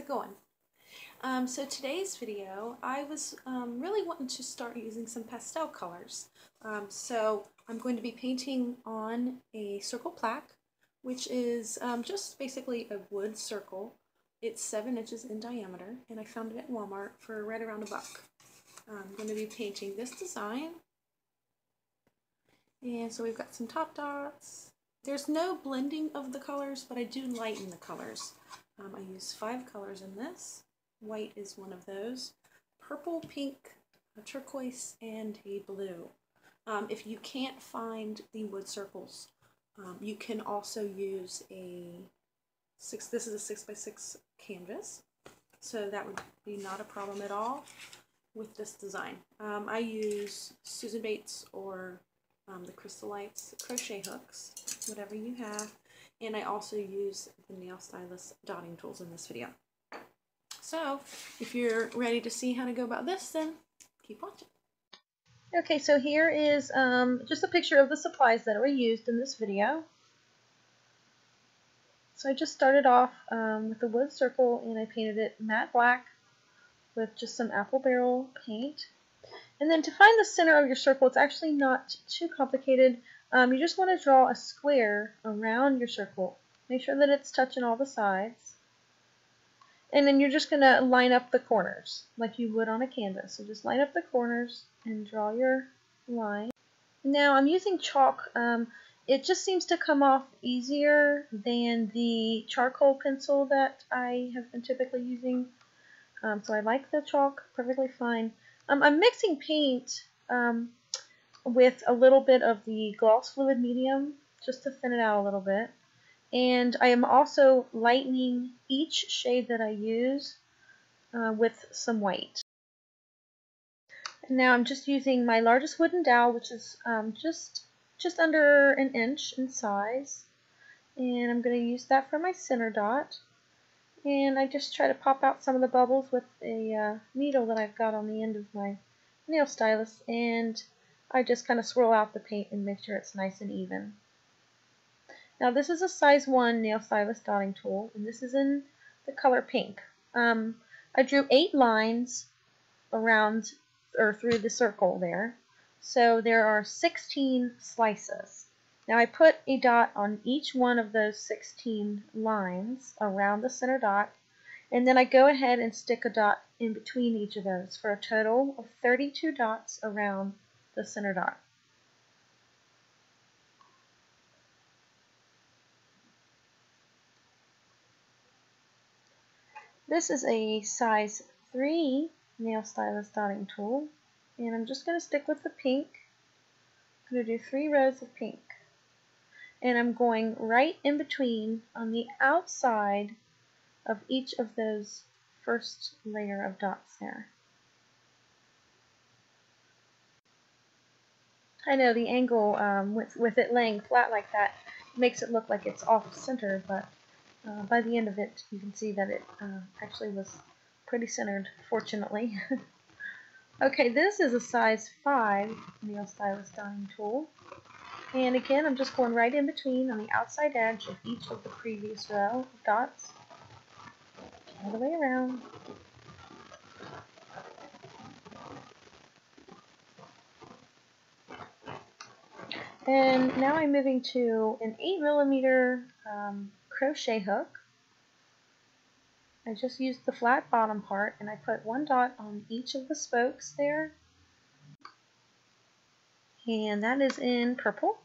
it going? So today's video, I was really wanting to start using some pastel colors. So I'm going to be painting on a circle plaque, which is just basically a wood circle. It's 7 inches in diameter, and I found it at Walmart for right around $1. I'm going to be painting this design. And so we've got some top dots. There's no blending of the colors, but I do lighten the colors. I use 5 colors in this. White is one of those. Purple, pink, a turquoise, and a blue. If you can't find the wood circles, you can also use this is a 6x6 canvas, so that would be not a problem at all with this design. I use Susan Bates or the Crystalites crochet hooks, whatever you have, and I also use the nail stylus dotting tools in this video. So if you're ready to see how to go about this, then keep watching. Okay, so here is just a picture of the supplies that were used in this video. So I just started off with the wood circle, and I painted it matte black with just some apple barrel paint. And then to find the center of your circle, it's actually not too complicated. You just want to draw a square around your circle. Make sure that it's touching all the sides. And then you're just going to line up the corners like you would on a canvas. So just line up the corners and draw your line. Now I'm using chalk. It just seems to come off easier than the charcoal pencil that I have been typically using. So I like the chalk perfectly fine. I'm mixing paint with a little bit of the gloss fluid medium just to thin it out a little bit. And I am also lightening each shade that I use with some white. And now I'm just using my largest wooden dowel, which is just under an inch in size. And I'm going to use that for my center dot. And I just try to pop out some of the bubbles with a needle that I've got on the end of my nail stylus, and I just kind of swirl out the paint and make sure it's nice and even. Now this is a size 1 nail stylus dotting tool, and this is in the color pink. I drew 8 lines around or through the circle there, so there are 16 slices. Now I put a dot on each one of those 16 lines around the center dot, and then I go ahead and stick a dot in between each of those for a total of 32 dots around the center dot. This is a size 3 nail stylus dotting tool, and I'm just going to stick with the pink. I'm going to do 3 rows of pink. And I'm going right in between on the outside of each of those first layer of dots there. I know the angle with it laying flat like that makes it look like it's off center, but by the end of it you can see that it actually was pretty centered, fortunately. Okay, this is a size 5 nail stylus dotting tool. And again, I'm just going right in between on the outside edge of each of the previous row of dots, all the way around. And now I'm moving to an 8mm crochet hook. I just used the flat bottom part, and I put 1 dot on each of the spokes there. And that is in purple.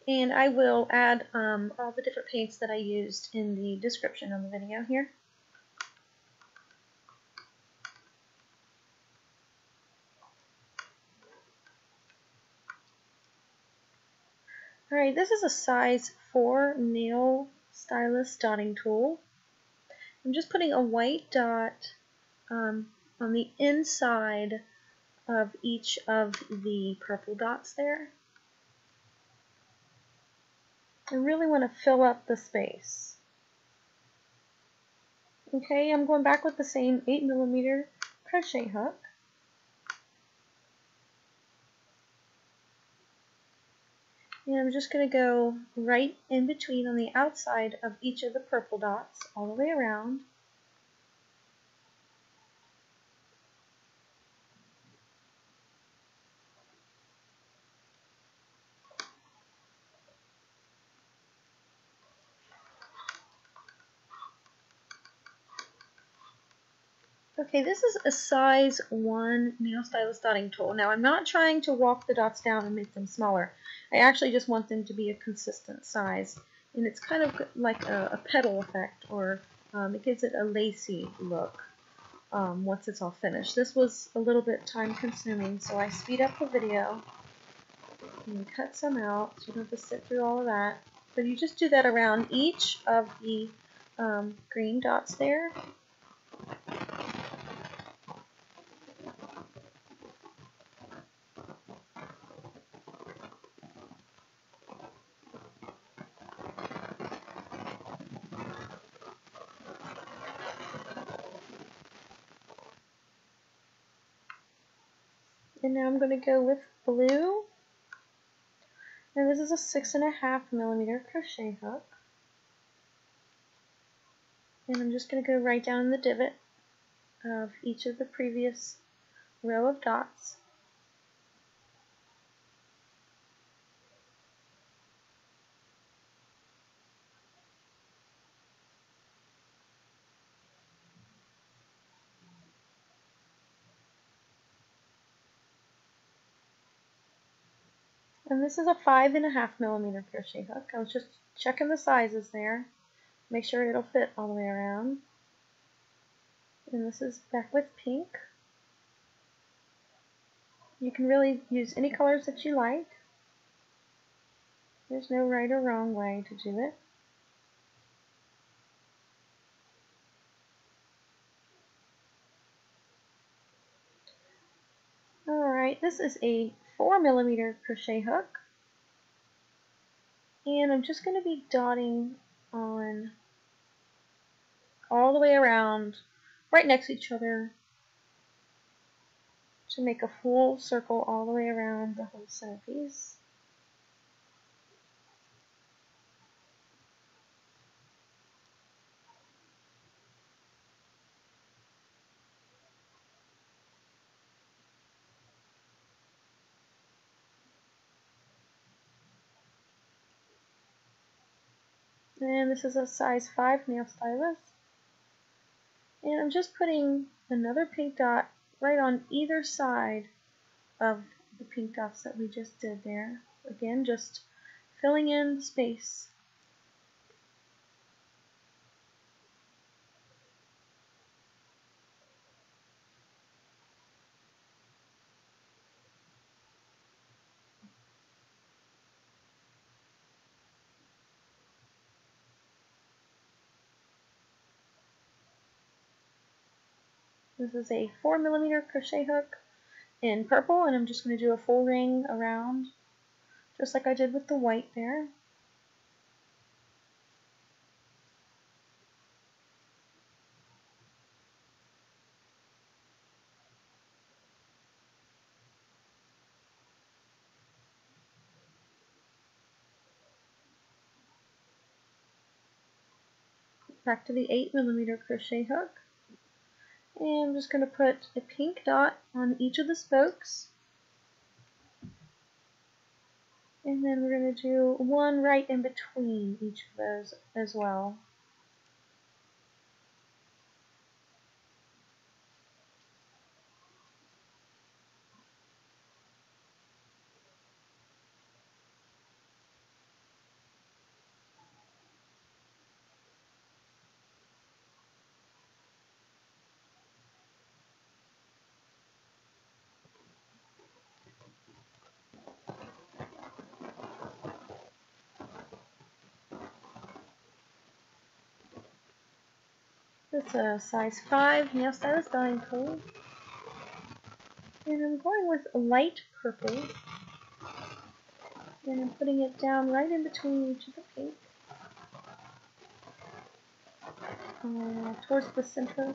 And I will add all the different paints that I used in the description of the video here. Alright, this is a size 4 nail stylus dotting tool. I'm just putting a white dot on the inside of each of the purple dots there. I really want to fill up the space. Okay, I'm going back with the same 8mm crochet hook. And I'm just going to go right in between on the outside of each of the purple dots all the way around. Okay, this is a size 1 nail stylus dotting tool. Now I'm not trying to walk the dots down and make them smaller. I actually just want them to be a consistent size. And it's kind of like a petal effect, or it gives it a lacy look once it's all finished. This was a little bit time consuming, so I speed up the video and cut some out so you don't have to sit through all of that. But you just do that around each of the green dots there. And now I'm going to go with blue. And this is a 6.5mm crochet hook. And I'm just going to go right down in the divot of each of the previous row of dots. And this is a 5.5mm crochet hook. I was just checking the sizes there. Make sure it'll fit all the way around. And this is back with pink. You can really use any colors that you like. There's no right or wrong way to do it. Alright, this is a 4mm crochet hook. And I'm just going to be dotting on all the way around, right next to each other, to make a full circle all the way around the whole centerpiece. And this is a size 5 nail stylus. And I'm just putting another pink dot right on either side of the pink dots that we just did there. Again, just filling in space. This is a 4mm crochet hook in purple, and I'm just going to do a full ring around, just like I did with the white there. Back to the 8mm crochet hook. And I'm just going to put a pink dot on each of the spokes. And then we're going to do one right in between each of those as well. This is a size 5 nail stylus dotting tool. And I'm going with a light purple. And I'm putting it down right in between each of the pink. Towards the center.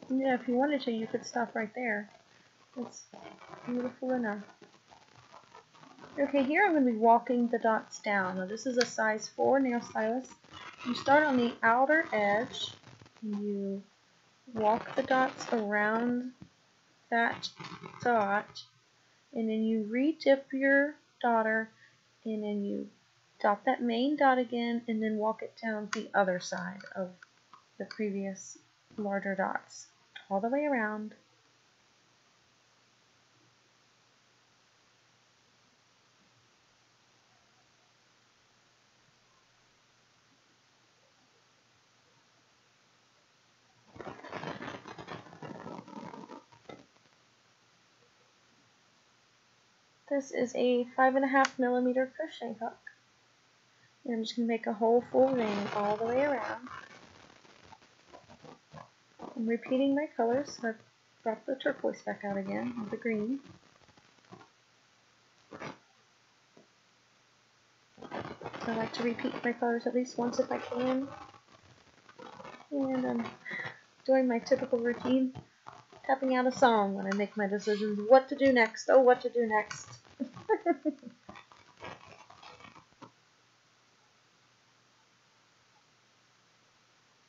Yeah, if you wanted to, you could stop right there. It's beautiful enough. Okay, here I'm going to be walking the dots down. Now this is a size 4 nail stylus. You start on the outer edge, and you walk the dots around that dot, and then you re-dip your daughter, and then you dot that main dot again, and then walk it down the other side of the previous larger dots, all the way around. This is a 5.5mm crochet hook. And I'm just going to make a whole full ring all the way around. I'm repeating my colors, so I've brought the turquoise back out again, with the green. I like to repeat my colors at least once if I can. And I'm doing my typical routine, tapping out a song when I make my decisions. What to do next? Oh, what to do next?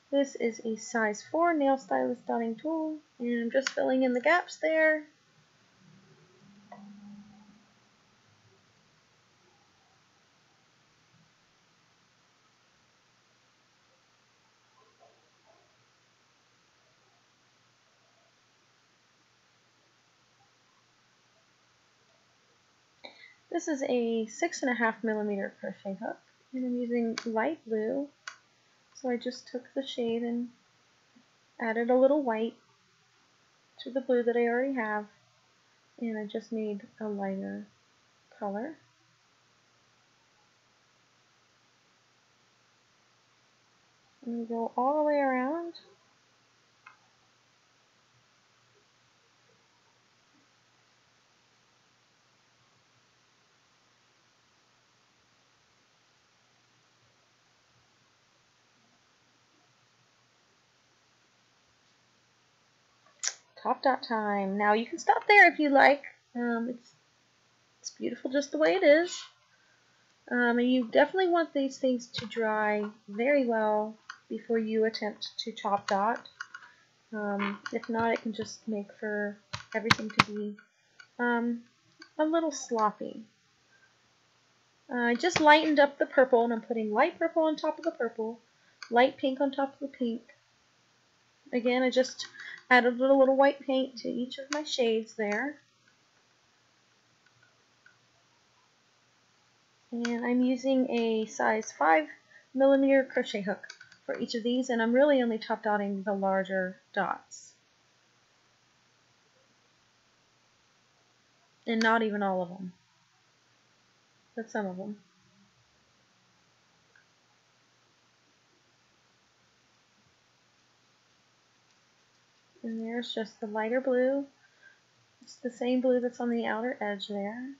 This is a size 4 nail stylus dotting tool, and I'm just filling in the gaps there. This is a 6.5mm crochet hook, and I'm using light blue. So I just took the shade and added a little white to the blue that I already have, and I just made a lighter color. And we go all the way around. Top dot time. Now you can stop there if you like. It's beautiful just the way it is. And you definitely want these things to dry very well before you attempt to top dot. If not, it can just make for everything to be a little sloppy. I just lightened up the purple, and I'm putting light purple on top of the purple, light pink on top of the pink. Again, I just added a little white paint to each of my shades there. And I'm using a size 5mm crochet hook for each of these, and I'm really only top dotting the larger dots. And not even all of them, but some of them. And there's just the lighter blue. It's the same blue that's on the outer edge there.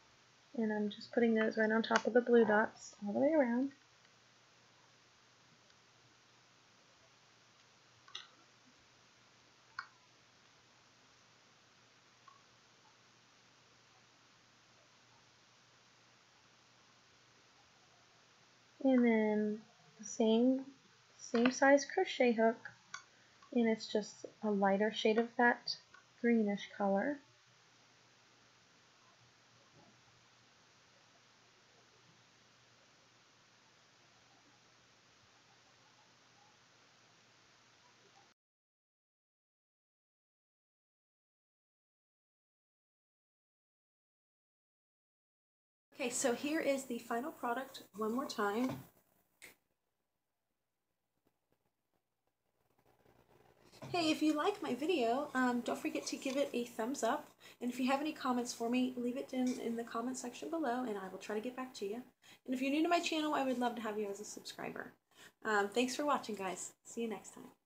And I'm just putting those right on top of the blue dots all the way around. And then the same size crochet hook, and it's just a lighter shade of that greenish color. Okay, so here is the final product one more time. Hey, if you like my video, don't forget to give it a thumbs up. And if you have any comments for me, leave it in the comment section below, and I will try to get back to you. And if you're new to my channel, I would love to have you as a subscriber. Thanks for watching, guys. See you next time.